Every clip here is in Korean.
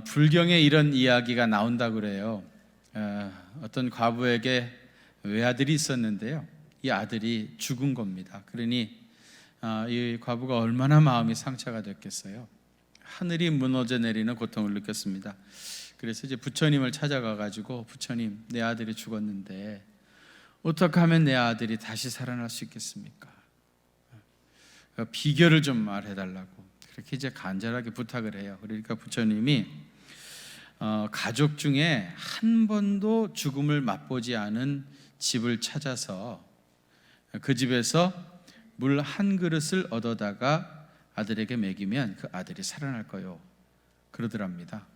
불경에 이런 이야기가 나온다고 그래요. 어떤 과부에게 외아들이 있었는데요. 이 아들이 죽은 겁니다. 그러니 이 과부가 얼마나 마음이 상처가 됐겠어요. 하늘이 무너져 내리는 고통을 느꼈습니다. 그래서 이제 부처님을 찾아가 가지고, 부처님, 내 아들이 죽었는데 어떻게 하면 내 아들이 다시 살아날 수 있겠습니까? 비결을 좀 말해달라고 그렇게 이제 간절하게 부탁을 해요. 그러니까 부처님이 가족 중에 한 번도 죽음을 맛보지 않은 집을 찾아서 그 집에서 물 한 그릇을 얻어다가 아들에게 먹이면 그 아들이 살아날 거요, 그러더랍니다.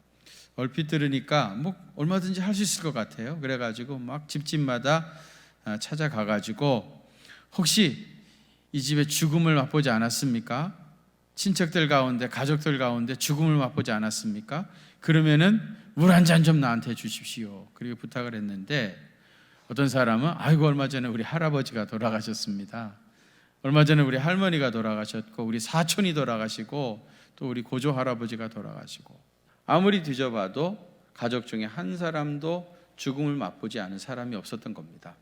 얼핏 들으니까 뭐 얼마든지 할 수 있을 것 같아요. 그래가지고 막 집집마다 찾아가가지고, 혹시 이 집에 죽음을 맛보지 않았습니까? 친척들 가운데, 가족들 가운데 죽음을 맛보지 않았습니까? 그러면은 물 한 잔 좀 나한테 주십시오. 그리고 부탁을 했는데, 어떤 사람은 아이고, 얼마 전에 우리 할아버지가 돌아가셨습니다. 얼마 전에 우리 할머니가 돌아가셨고, 우리 사촌이 돌아가시고, 또 우리 고조 할아버지가 돌아가시고, 아무리 뒤져봐도 가족 중에 한 사람도 죽음을 맛보지 않은 사람이 없었던 겁니다.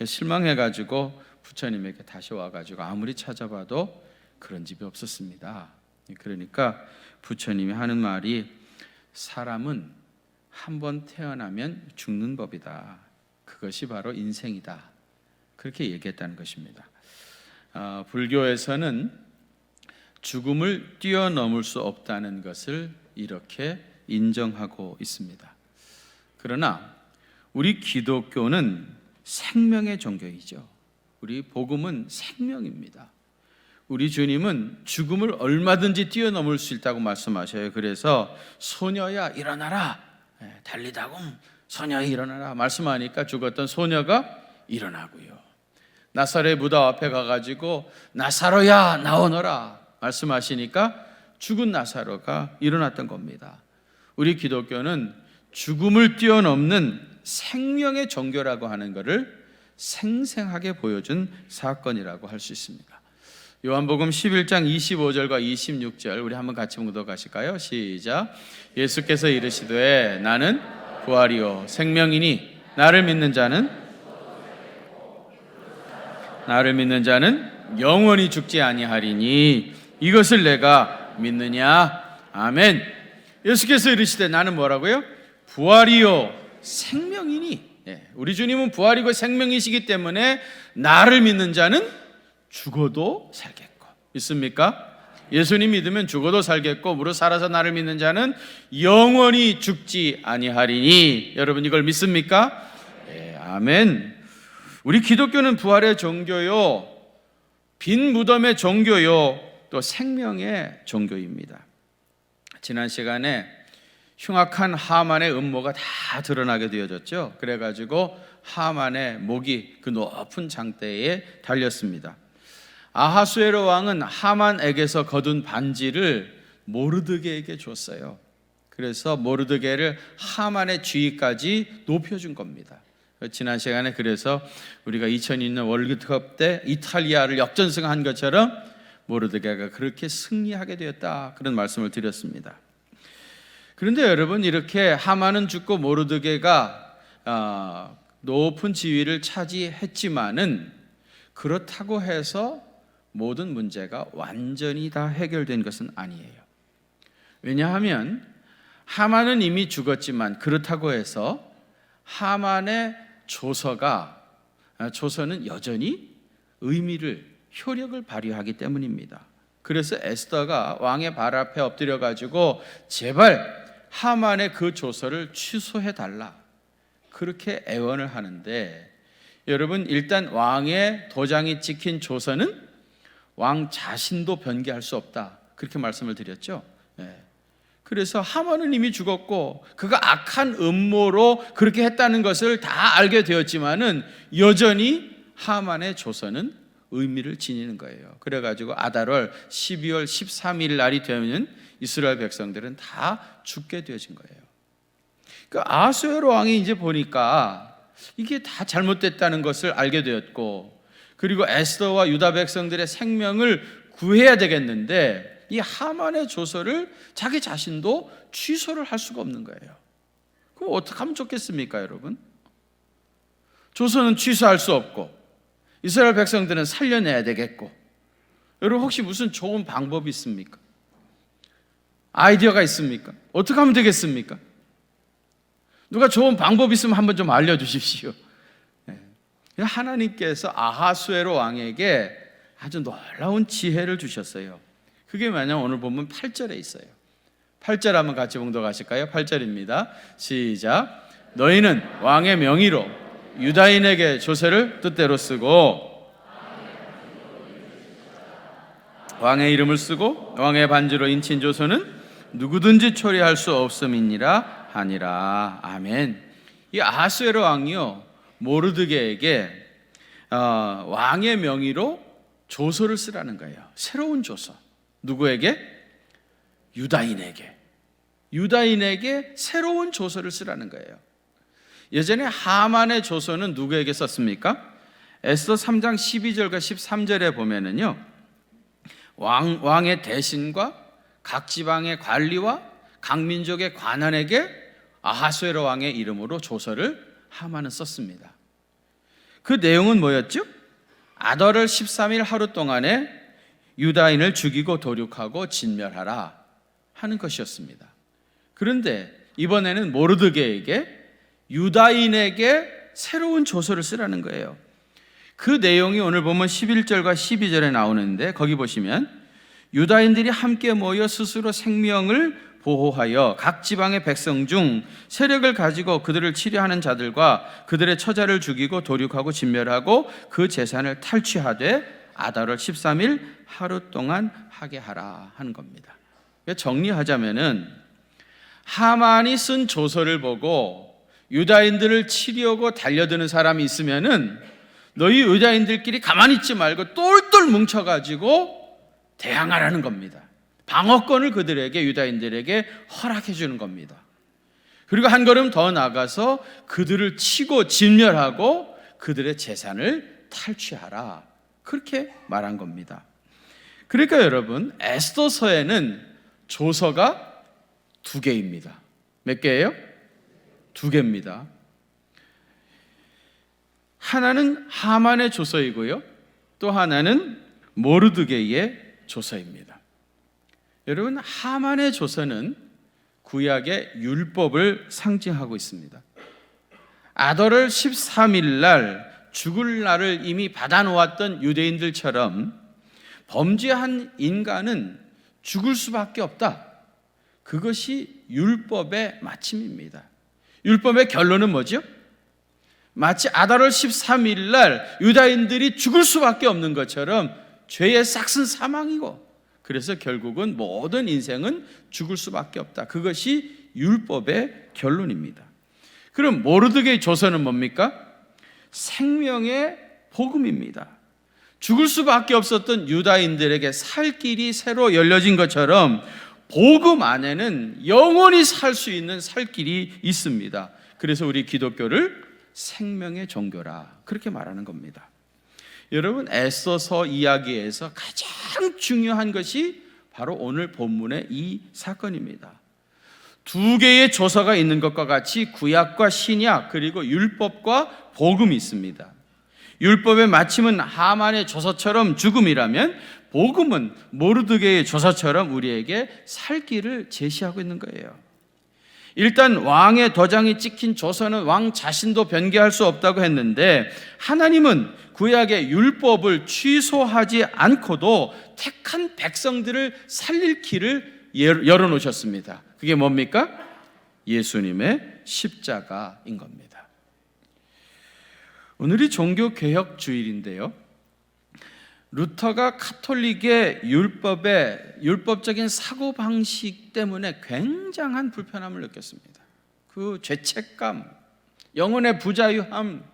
실망해가지고 부처님에게 다시 와가지고 아무리 찾아봐도 그런 집이 없었습니다. 그러니까 부처님이 하는 말이, 사람은 한 번 태어나면 죽는 법이다. 그것이 바로 인생이다. 그렇게 얘기했다는 것입니다. 불교에서는 죽음을 뛰어넘을 수 없다는 것을 이렇게 인정하고 있습니다. 그러나 우리 기독교는 생명의 종교이죠. 우리 복음은 생명입니다. 우리 주님은 죽음을 얼마든지 뛰어넘을 수 있다고 말씀하셔요. 그래서 소녀야 일어나라, 달리다곰 소녀야 일어나라 말씀하니까 죽었던 소녀가 일어나고요. 나사렛 무덤 앞에 가가지고 나사로야 나오너라 말씀하시니까 죽은 나사로가 일어났던 겁니다. 우리 기독교는 죽음을 뛰어넘는 생명의 종교라고 하는 것을 생생하게 보여준 사건이라고 할 수 있습니다. 요한복음 11장 25절과 26절 우리 한번 같이 묵도가실까요? 시작. 예수께서 이르시되 나는 부활이요 생명이니 나를 믿는 자는 영원히 죽지 아니하리니 이것을 내가 믿느냐? 아멘. 예수께서 이르시되 나는 뭐라고요? 부활이요 생명이니. 우리 주님은 부활이고 생명이시기 때문에 나를 믿는 자는 죽어도 살겠고, 믿습니까? 예수님 믿으면 죽어도 살겠고, 무릇 살아서 나를 믿는 자는 영원히 죽지 아니하리니. 여러분 이걸 믿습니까? 네, 아멘. 우리 기독교는 부활의 종교요, 빈 무덤의 종교요, 또 생명의 종교입니다. 지난 시간에 흉악한 하만의 음모가 다 드러나게 되어졌죠. 그래가지고 하만의 목이 그 높은 장대에 달렸습니다. 아하수에로 왕은 하만에게서 거둔 반지를 모르드게에게 줬어요. 그래서 모르드게를 하만의 지위까지 높여준 겁니다. 지난 시간에 그래서 우리가 2002년 월드컵 때 이탈리아를 역전승한 것처럼 모르드게가 그렇게 승리하게 되었다, 그런 말씀을 드렸습니다. 그런데 여러분, 이렇게 하만은 죽고 모르드게가 높은 지위를 차지했지만은 그렇다고 해서 모든 문제가 완전히 다 해결된 것은 아니에요. 왜냐하면 하만은 이미 죽었지만 그렇다고 해서 하만의 조서는 여전히 효력을 발휘하기 때문입니다. 그래서 에스더가 왕의 발 앞에 엎드려 가지고 제발 하만의 그 조서를 취소해 달라, 그렇게 애원을 하는데, 여러분 일단 왕의 도장이 찍힌 조서는 왕 자신도 변개할 수 없다, 그렇게 말씀을 드렸죠. 그래서 하만은 이미 죽었고 그가 악한 음모로 그렇게 했다는 것을 다 알게 되었지만은 여전히 하만의 조서는 의미를 지니는 거예요. 그래가지고 아달월 12월 13일 날이 되면 이스라엘 백성들은 다 죽게 되어진 거예요. 그 아하수에로 왕이 이제 보니까 이게 다 잘못됐다는 것을 알게 되었고, 그리고 에스더와 유다 백성들의 생명을 구해야 되겠는데 이 하만의 조서를 자기 자신도 취소를 할 수가 없는 거예요. 그럼 어떻게 하면 좋겠습니까, 여러분? 조서는 취소할 수 없고 이스라엘 백성들은 살려내야 되겠고, 여러분 혹시 무슨 좋은 방법이 있습니까? 아이디어가 있습니까? 어떻게 하면 되겠습니까? 누가 좋은 방법이 있으면 한번 좀 알려주십시오. 하나님께서 아하수에로 왕에게 아주 놀라운 지혜를 주셨어요. 그게 뭐냐면 오늘 보면 8절에 있어요. 8절 한번 같이 봉독하실까요? 8절입니다. 시작. 너희는 왕의 명의로 유다인에게 조서를 뜻대로 쓰고 왕의 이름을 쓰고 왕의 반지로 인친 조서는 누구든지 초리할 수 없음이니라 하니라. 아멘. 이 아하수에로 왕이요, 모르드게에게 왕의 명의로 조서를 쓰라는 거예요. 새로운 조서. 누구에게? 유다인에게 새로운 조서를 쓰라는 거예요. 예전에 하만의 조서는 누구에게 썼습니까? 에스더 3장 12절과 13절에 보면은요, 왕의 대신과 각 지방의 관리와 각 민족의 관원에게 아하수에로 왕의 이름으로 조서를 하만은 썼습니다. 그 내용은 뭐였죠? 아달월 13일 하루 동안에 유다인을 죽이고 도륙하고 진멸하라 하는 것이었습니다. 그런데 이번에는 모르드게에게 유다인에게 새로운 조서를 쓰라는 거예요. 그 내용이 오늘 보면 11절과 12절에 나오는데, 거기 보시면 유다인들이 함께 모여 스스로 생명을 보호하여 각 지방의 백성 중 세력을 가지고 그들을 치려하는 자들과 그들의 처자를 죽이고 도륙하고 진멸하고 그 재산을 탈취하되 아달월 13일 하루 동안 하게 하라 하는 겁니다. 정리하자면은 하만이 쓴 조서를 보고 유다인들을 치려고 달려드는 사람이 있으면은 너희 유다인들끼리 가만히 있지 말고 똘똘 뭉쳐가지고 대항하라는 겁니다. 방어권을 그들에게, 유다인들에게 허락해 주는 겁니다. 그리고 한 걸음 더 나가서 그들을 치고 진멸하고 그들의 재산을 탈취하라, 그렇게 말한 겁니다. 그러니까 여러분, 에스더서에는 조서가 2개입니다. 몇 개예요? 2개입니다. 하나는 하만의 조서이고요, 또 하나는 모르드게의 조서입니다. 여러분, 하만의 조서는 구약의 율법을 상징하고 있습니다. 아달월 13일 날 죽을 날을 이미 받아놓았던 유대인들처럼 범죄한 인간은 죽을 수밖에 없다. 그것이 율법의 마침입니다. 율법의 결론은 뭐죠? 마치 아달월 13일 날 유다인들이 죽을 수밖에 없는 것처럼 죄의 싹슨 사망이고, 그래서 결국은 모든 인생은 죽을 수밖에 없다. 그것이 율법의 결론입니다. 그럼 모르드게의 조서는 뭡니까? 생명의 복음입니다. 죽을 수밖에 없었던 유다인들에게 살 길이 새로 열려진 것처럼 복음 안에는 영원히 살 수 있는 살 길이 있습니다. 그래서 우리 기독교를 생명의 종교라 그렇게 말하는 겁니다. 여러분, 에스더서 이야기에서 가장 중요한 것이 바로 오늘 본문의 이 사건입니다. 2개의 조서가 있는 것과 같이 구약과 신약, 그리고 율법과 복음이 있습니다. 율법의 마침은 하만의 조서처럼 죽음이라면 복음은 모르드게의 조서처럼 우리에게 살 길을 제시하고 있는 거예요. 일단 왕의 도장이 찍힌 조서는 왕 자신도 변개할 수 없다고 했는데, 하나님은 구약의 율법을 취소하지 않고도 택한 백성들을 살릴 길을 열어놓으셨습니다. 그게 뭡니까? 예수님의 십자가인 겁니다. 오늘이 종교개혁주일인데요, 루터가 카톨릭의 율법적인 사고방식 때문에 굉장한 불편함을 느꼈습니다. 그 죄책감, 영혼의 부자유함,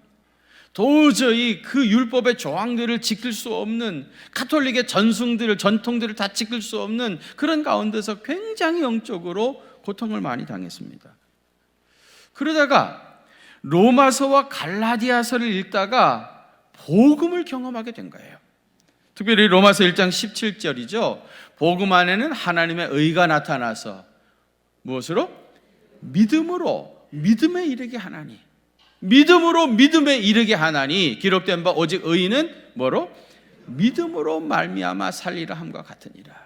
도저히 그 율법의 조항들을 지킬 수 없는, 카톨릭의 전통들을 다 지킬 수 없는 그런 가운데서 굉장히 영적으로 고통을 많이 당했습니다. 그러다가 로마서와 갈라디아서를 읽다가 복음을 경험하게 된 거예요. 특별히 로마서 1장 17절이죠. 복음 안에는 하나님의 의가 나타나서 무엇으로? 믿음으로 믿음에 이르게 하나니, 믿음으로 믿음에 이르게 하나니 기록된 바 오직 의인은 뭐로? 믿음으로 말미암아 살리라 함과 같으니라.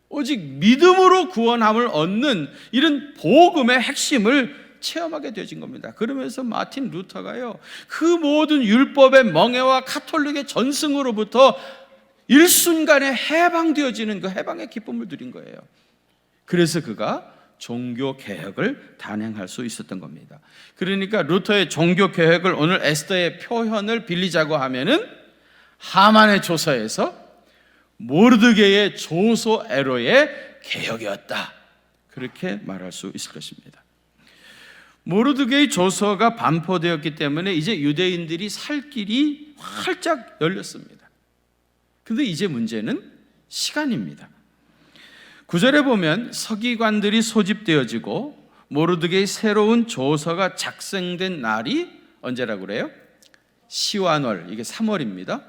오직 믿음으로 구원함을 얻는 이런 복음의 핵심을 체험하게 되어진 겁니다. 그러면서 마틴 루터가요, 그 모든 율법의 멍해와 카톨릭의 전승으로부터 일순간에 해방되어지는 그 해방의 기쁨을 누린 거예요. 그래서 그가 종교 개혁을 단행할 수 있었던 겁니다. 그러니까 루터의 종교 개혁을 오늘 에스더의 표현을 빌리자고 하면은 하만의 조서에서 모르드게의 조소 에로의 개혁이었다, 그렇게 말할 수 있을 것입니다. 모르드게의 조서가 반포되었기 때문에 이제 유대인들이 살 길이 활짝 열렸습니다. 그런데 이제 문제는 시간입니다. 9절에 보면 서기관들이 소집되어지고 모르드게의 새로운 조서가 작성된 날이 언제라고 그래요? 시완월, 이게 3월입니다.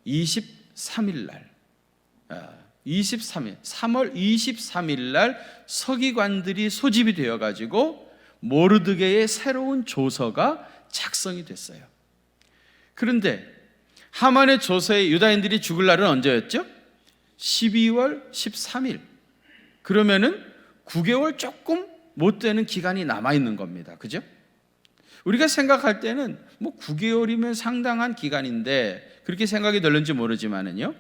23일 날, 3월 23일 날 서기관들이 소집이 되어 가지고 모르드게의 새로운 조서가 작성이 됐어요. 그런데 하만의 조서에 유다인들이 죽을 날은 언제였죠? 12월 13일. 그러면은 9개월 조금 못 되는 기간이 남아 있는 겁니다. 그죠? 우리가 생각할 때는 뭐 9개월이면 상당한 기간인데 그렇게 생각이 들는지 모르지만은요,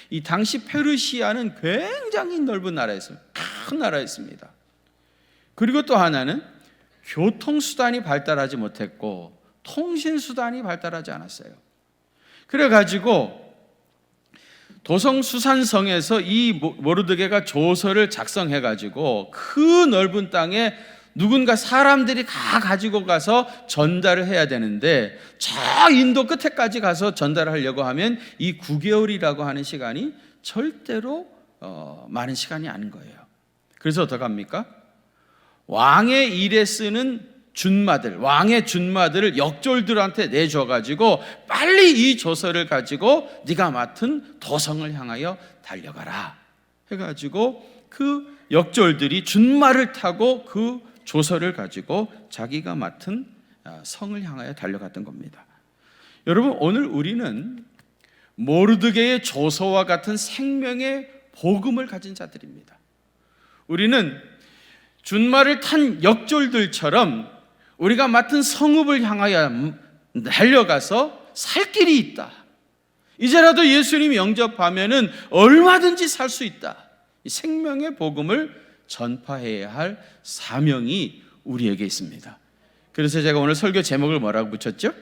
이 당시 페르시아는 굉장히 넓은 나라였습니다. 큰 나라였습니다. 그리고 또 하나는 교통수단이 발달하지 못했고 통신수단이 발달하지 않았어요. 그래가지고 도성수산성에서 이 모르드게가 조서를 작성해가지고 그 넓은 땅에 누군가 사람들이 다 가지고 가서 전달을 해야 되는데 저 인도 끝에까지 가서 전달을 하려고 하면 이 9개월이라고 하는 시간이 절대로 많은 시간이 아닌 거예요. 그래서 어떻게 합니까? 왕의 일에 쓰는 준마들, 왕의 준마들을 역졸들한테 내줘가지고 빨리 이 조서를 가지고 네가 맡은 도성을 향하여 달려가라 해가지고 그 역졸들이 준마를 타고 그 조서를 가지고 자기가 맡은 성을 향하여 달려갔던 겁니다. 여러분, 오늘 우리는 모르드게의 조서와 같은 생명의 복음을 가진 자들입니다. 우리는 준마를 탄 역졸들처럼 우리가 맡은 성읍을 향하여 달려가서 살 길이 있다. 이제라도 예수님 영접하면은 얼마든지 살 수 있다. 이 생명의 복음을 전파해야 할 사명이 우리에게 있습니다. 그래서 제가 오늘 설교 제목을 뭐라고 붙였죠?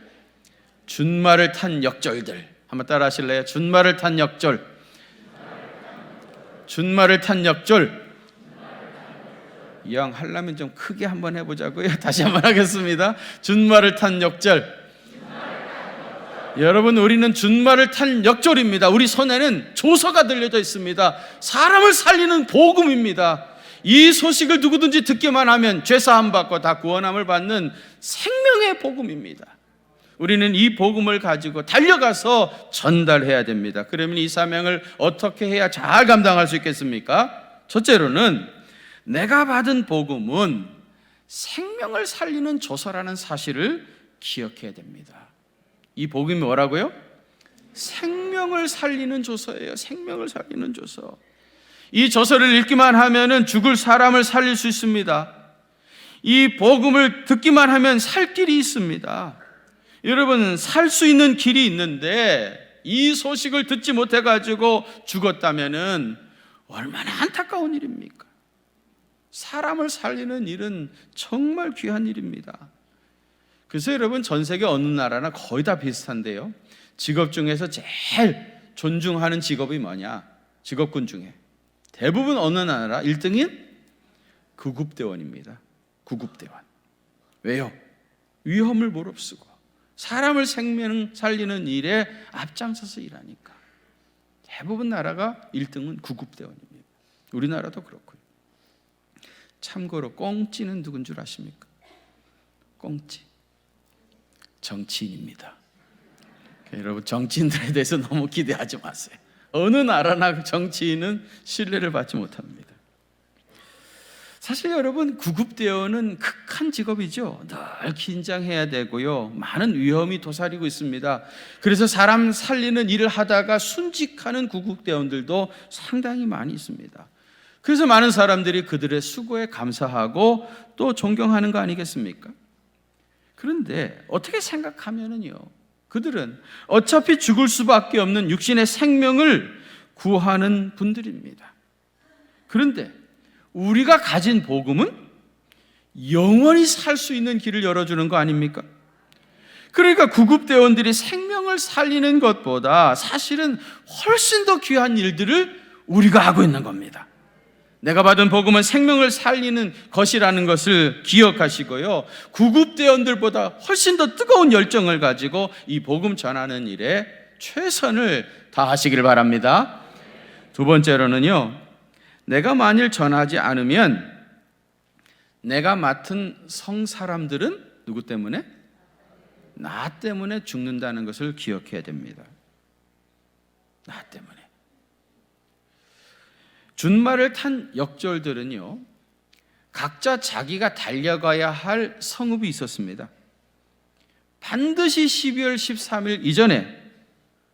준마를 탄 역졸들. 한번 따라 하실래요? 준마를 탄 역졸. 준마를 탄 역졸. 이왕 하려면 좀 크게 한번 해보자고요. 다시 한번 하겠습니다. 준마를 탄 역졸. 여러분, 우리는 준마를 탄 역졸입니다. 우리 손에는 조서가 들려져 있습니다. 사람을 살리는 복음입니다. 이 소식을 누구든지 듣기만 하면 죄사함 받고 다 구원함을 받는 생명의 복음입니다. 우리는 이 복음을 가지고 달려가서 전달해야 됩니다. 그러면 이 사명을 어떻게 해야 잘 감당할 수 있겠습니까? 첫째로는 내가 받은 복음은 생명을 살리는 조서라는 사실을 기억해야 됩니다. 이 복음이 뭐라고요? 생명을 살리는 조서예요. 생명을 살리는 조서. 이 조서를 읽기만 하면은 죽을 사람을 살릴 수 있습니다. 이 복음을 듣기만 하면 살 길이 있습니다. 여러분, 살 수 있는 길이 있는데 이 소식을 듣지 못해가지고 죽었다면은 얼마나 안타까운 일입니까? 사람을 살리는 일은 정말 귀한 일입니다. 그래서 여러분, 전 세계 어느 나라나 거의 다 비슷한데요, 직업 중에서 제일 존중하는 직업이 뭐냐? 직업군 중에 대부분 어느 나라 1등인 구급대원입니다. 구급대원. 왜요? 위험을 무릅쓰고 사람을 생명 살리는 일에 앞장서서 일하니까. 대부분 나라가 1등은 구급대원입니다. 우리나라도 그렇고요. 참고로 꽁찌는 누군 줄 아십니까? 꽁찌 정치인입니다. 여러분, 정치인들에 대해서 너무 기대하지 마세요. 어느 나라나 정치인은 신뢰를 받지 못합니다. 사실 여러분, 구급대원은 극한 직업이죠. 늘 긴장해야 되고요, 많은 위험이 도사리고 있습니다. 그래서 사람 살리는 일을 하다가 순직하는 구급대원들도 상당히 많이 있습니다. 그래서 많은 사람들이 그들의 수고에 감사하고 또 존경하는 거 아니겠습니까? 그런데 어떻게 생각하면은요, 그들은 어차피 죽을 수밖에 없는 육신의 생명을 구하는 분들입니다. 그런데 우리가 가진 복음은 영원히 살 수 있는 길을 열어주는 거 아닙니까? 그러니까 구급대원들이 생명을 살리는 것보다 사실은 훨씬 더 귀한 일들을 우리가 하고 있는 겁니다. 내가 받은 복음은 생명을 살리는 것이라는 것을 기억하시고요, 구급대원들보다 훨씬 더 뜨거운 열정을 가지고 이 복음 전하는 일에 최선을 다하시길 바랍니다. 두 번째로는요, 내가 만일 전하지 않으면 내가 맡은 성 사람들은 누구 때문에? 나 때문에 죽는다는 것을 기억해야 됩니다. 나 때문에. 준말을 탄 역졸들은요, 각자 자기가 달려가야 할 성읍이 있었습니다. 반드시 12월 13일 이전에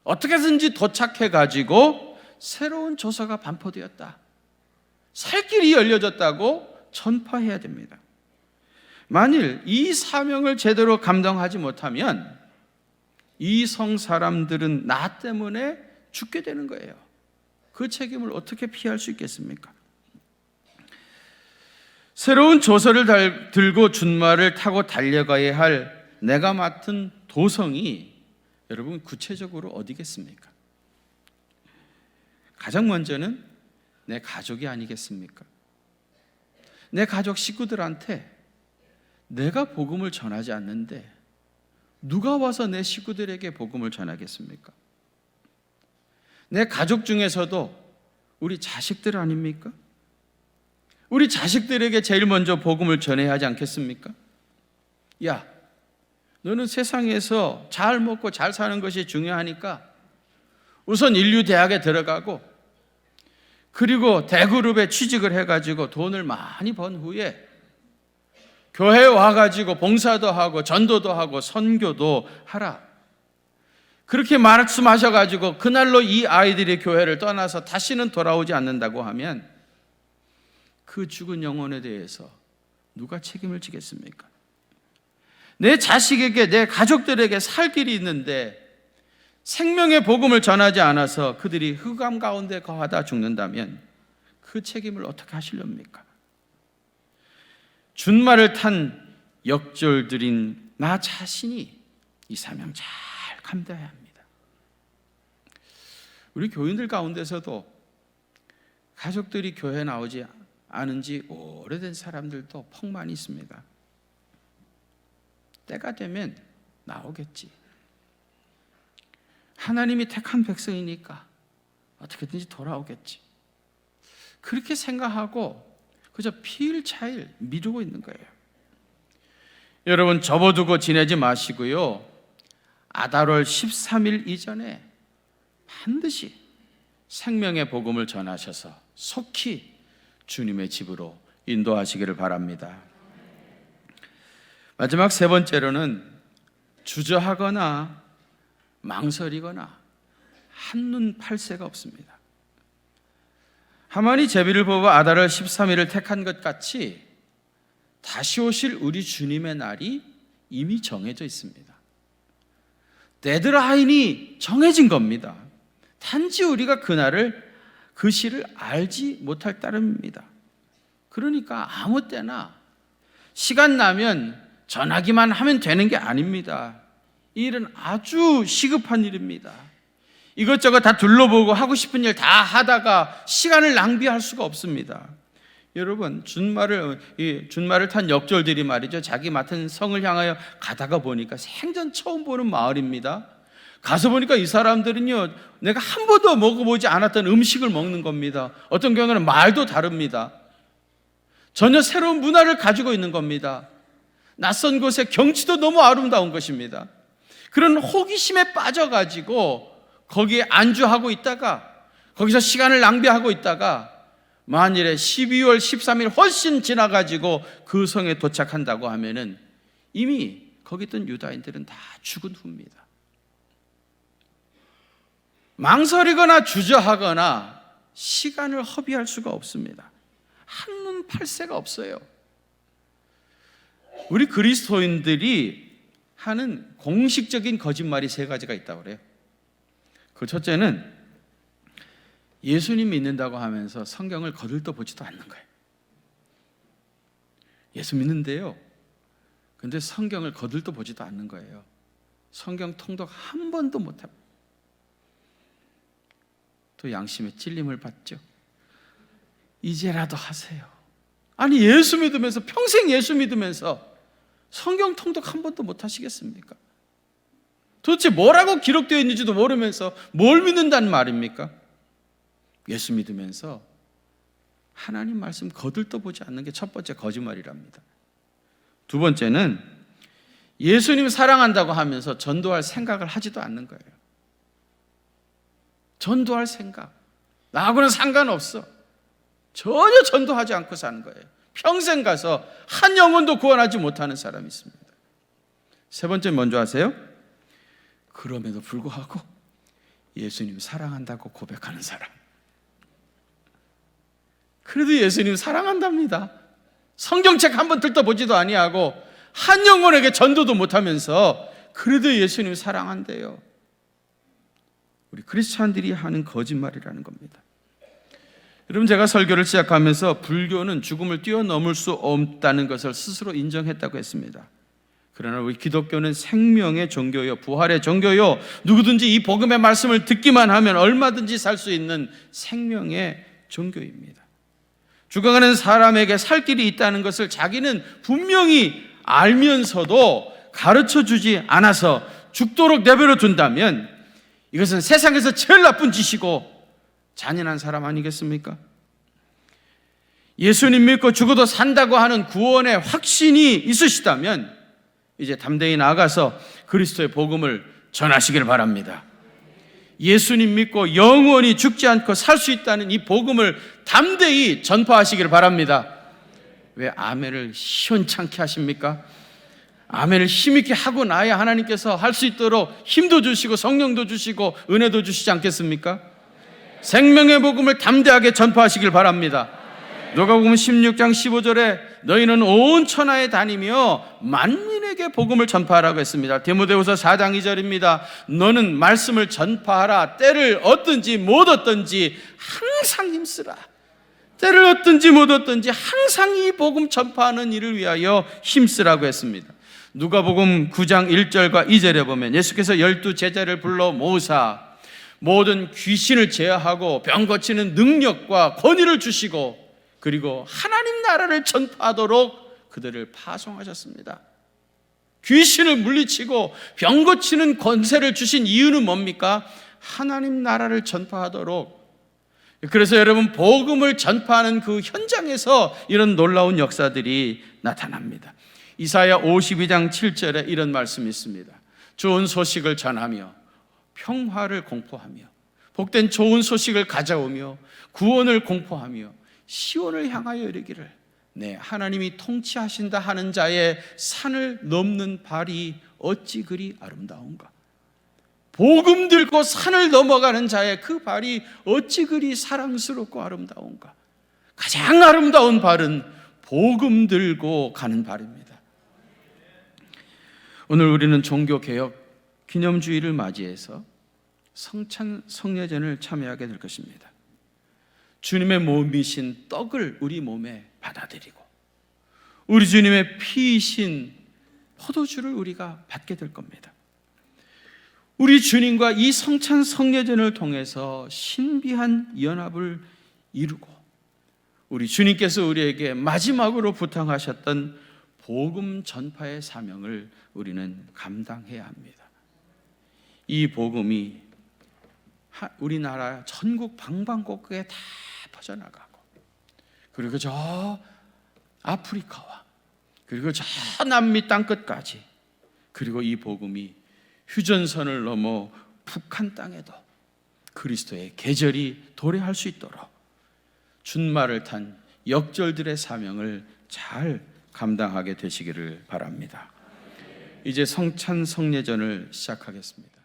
어떻게든지 도착해가지고 새로운 조서가 반포되었다, 살 길이 열려졌다고 전파해야 됩니다. 만일 이 사명을 제대로 감당하지 못하면 이 성 사람들은 나 때문에 죽게 되는 거예요. 그 책임을 어떻게 피할 수 있겠습니까? 새로운 조서를 들고 준말을 타고 달려가야 할 내가 맡은 도성이 여러분 구체적으로 어디겠습니까? 가장 먼저는 내 가족이 아니겠습니까? 내 가족 식구들한테 내가 복음을 전하지 않는데 누가 와서 내 식구들에게 복음을 전하겠습니까? 내 가족 중에서도 우리 자식들 아닙니까? 우리 자식들에게 제일 먼저 복음을 전해야 하지 않겠습니까? 야, 너는 세상에서 잘 먹고 잘 사는 것이 중요하니까 우선 인류대학에 들어가고 그리고 대그룹에 취직을 해가지고 돈을 많이 번 후에 교회에 와가지고 봉사도 하고 전도도 하고 선교도 하라. 그렇게 말씀하셔가지고 그날로 이 아이들이 교회를 떠나서 다시는 돌아오지 않는다고 하면 그 죽은 영혼에 대해서 누가 책임을 지겠습니까? 내 자식에게, 내 가족들에게 살 길이 있는데 생명의 복음을 전하지 않아서 그들이 흑암 가운데 거하다 죽는다면 그 책임을 어떻게 하시렵니까? 준말을 탄 역졸들인 나 자신이 이 사명 잘 감당해야 합니다. 우리 교인들 가운데서도 가족들이 교회에 나오지 않은 지 오래된 사람들도 퍽 많이 있습니다. 때가 되면 나오겠지. 하나님이 택한 백성이니까 어떻게든지 돌아오겠지. 그렇게 생각하고 그저 피일차일 미루고 있는 거예요. 여러분, 접어두고 지내지 마시고요, 아달월 13일 이전에 반드시 생명의 복음을 전하셔서 속히 주님의 집으로 인도하시기를 바랍니다. 마지막 세 번째로는 주저하거나 망설이거나 한눈 팔 새가 없습니다. 하만이 제비를 뽑아 아달월 13일을 택한 것 같이 다시 오실 우리 주님의 날이 이미 정해져 있습니다. 데드라인이 정해진 겁니다. 단지 우리가 그날을, 그 시를 알지 못할 따름입니다. 그러니까 아무 때나 시간 나면 전하기만 하면 되는 게 아닙니다. 이 일은 아주 시급한 일입니다. 이것저것 다 둘러보고 하고 싶은 일 다 하다가 시간을 낭비할 수가 없습니다. 여러분, 준말을 탄 역졸들이 말이죠, 자기 맡은 성을 향하여 가다가 보니까 생전 처음 보는 마을입니다. 가서 보니까 이 사람들은요, 내가 한 번도 먹어보지 않았던 음식을 먹는 겁니다. 어떤 경우는 말도 다릅니다. 전혀 새로운 문화를 가지고 있는 겁니다. 낯선 곳의 경치도 너무 아름다운 것입니다. 그런 호기심에 빠져가지고 거기에 안주하고 있다가 거기서 시간을 낭비하고 있다가 만일에 12월 13일 훨씬 지나가지고 그 성에 도착한다고 하면은 이미 거기 있던 유다인들은 다 죽은 후입니다. 망설이거나 주저하거나 시간을 허비할 수가 없습니다. 한눈 팔 새가 없어요. 우리 그리스도인들이 하는 공식적인 거짓말이 세 가지가 있다고 그래요. 그 첫째는 예수님 믿는다고 하면서 성경을 거들떠 보지도 않는 거예요. 예수 믿는데요, 근데 성경을 거들떠 보지도 않는 거예요. 성경 통독 한 번도 못합니다. 또 양심의 찔림을 받죠. 이제라도 하세요. 아니, 예수 믿으면서, 평생 예수 믿으면서 성경 통독 한 번도 못 하시겠습니까? 도대체 뭐라고 기록되어 있는지도 모르면서 뭘 믿는다는 말입니까? 예수 믿으면서 하나님 말씀 거들떠 보지 않는 게 첫 번째 거짓말이랍니다. 두 번째는 예수님 사랑한다고 하면서 전도할 생각을 하지도 않는 거예요. 전도할 생각, 나하고는 상관없어. 전혀 전도하지 않고 사는 거예요. 평생 가서 한 영혼도 구원하지 못하는 사람이 있습니다. 세 번째 먼저 아세요? 그럼에도 불구하고 예수님 사랑한다고 고백하는 사람. 그래도 예수님 사랑한답니다. 성경책 한 번 들떠보지도 아니하고 한 영혼에게 전도도 못하면서 그래도 예수님 사랑한대요. 우리 크리스찬들이 하는 거짓말이라는 겁니다. 여러분, 제가 설교를 시작하면서 불교는 죽음을 뛰어넘을 수 없다는 것을 스스로 인정했다고 했습니다. 그러나 우리 기독교는 생명의 종교요, 부활의 종교요, 누구든지 이 복음의 말씀을 듣기만 하면 얼마든지 살 수 있는 생명의 종교입니다. 죽어가는 사람에게 살 길이 있다는 것을 자기는 분명히 알면서도 가르쳐주지 않아서 죽도록 내버려 둔다면 이것은 세상에서 제일 나쁜 짓이고 잔인한 사람 아니겠습니까? 예수님 믿고 죽어도 산다고 하는 구원의 확신이 있으시다면 이제 담대히 나아가서 그리스도의 복음을 전하시길 바랍니다. 예수님 믿고 영원히 죽지 않고 살 수 있다는 이 복음을 담대히 전파하시길 바랍니다. 왜 아멘을 시원찮게 하십니까? 아멘을 힘있게 하고 나야 하나님께서 할 수 있도록 힘도 주시고 성령도 주시고 은혜도 주시지 않겠습니까? 생명의 복음을 담대하게 전파하시길 바랍니다. 누가복음 16장 15절에 너희는 온 천하에 다니며 만민에게 복음을 전파하라고 했습니다. 디모데후서 4장 2절입니다. 너는 말씀을 전파하라. 때를 얻든지 못 얻든지 항상 힘쓰라. 때를 얻든지 못 얻든지 항상 이 복음 전파하는 일을 위하여 힘쓰라고 했습니다. 누가복음 9장 1절과 2절에 보면 예수께서 12 제자를 불러 모으사 모든 귀신을 제어하고 병 고치는 능력과 권위를 주시고 그리고 하나님 나라를 전파하도록 그들을 파송하셨습니다. 귀신을 물리치고 병 고치는 권세를 주신 이유는 뭡니까? 하나님 나라를 전파하도록. 그래서 여러분, 복음을 전파하는 그 현장에서 이런 놀라운 역사들이 나타납니다. 이사야 52장 7절에 이런 말씀이 있습니다. 좋은 소식을 전하며 평화를 공포하며 복된 좋은 소식을 가져오며 구원을 공포하며 시온을 향하여 이르기를 네, 하나님이 통치하신다 하는 자의 산을 넘는 발이 어찌 그리 아름다운가. 복음 들고 산을 넘어가는 자의 그 발이 어찌 그리 사랑스럽고 아름다운가. 가장 아름다운 발은 복음 들고 가는 발입니다. 오늘 우리는 종교개혁 기념주의를 맞이해서 성찬 성례전을 참여하게 될 것입니다. 주님의 몸이신 떡을 우리 몸에 받아들이고 우리 주님의 피이신 포도주를 우리가 받게 될 겁니다. 우리 주님과 이 성찬 성례전을 통해서 신비한 연합을 이루고 우리 주님께서 우리에게 마지막으로 부탁하셨던 복음 전파의 사명을 우리는 감당해야 합니다. 이 복음이 우리나라 전국 방방곡곡에 다 퍼져나가고 그리고 저 아프리카와 그리고 저 남미 땅끝까지 그리고 이 복음이 휴전선을 넘어 북한 땅에도 그리스도의 계절이 도래할 수 있도록 준말을 탄 역절들의 사명을 잘 감당하게 되시기를 바랍니다. 이제 성찬 성례전을 시작하겠습니다.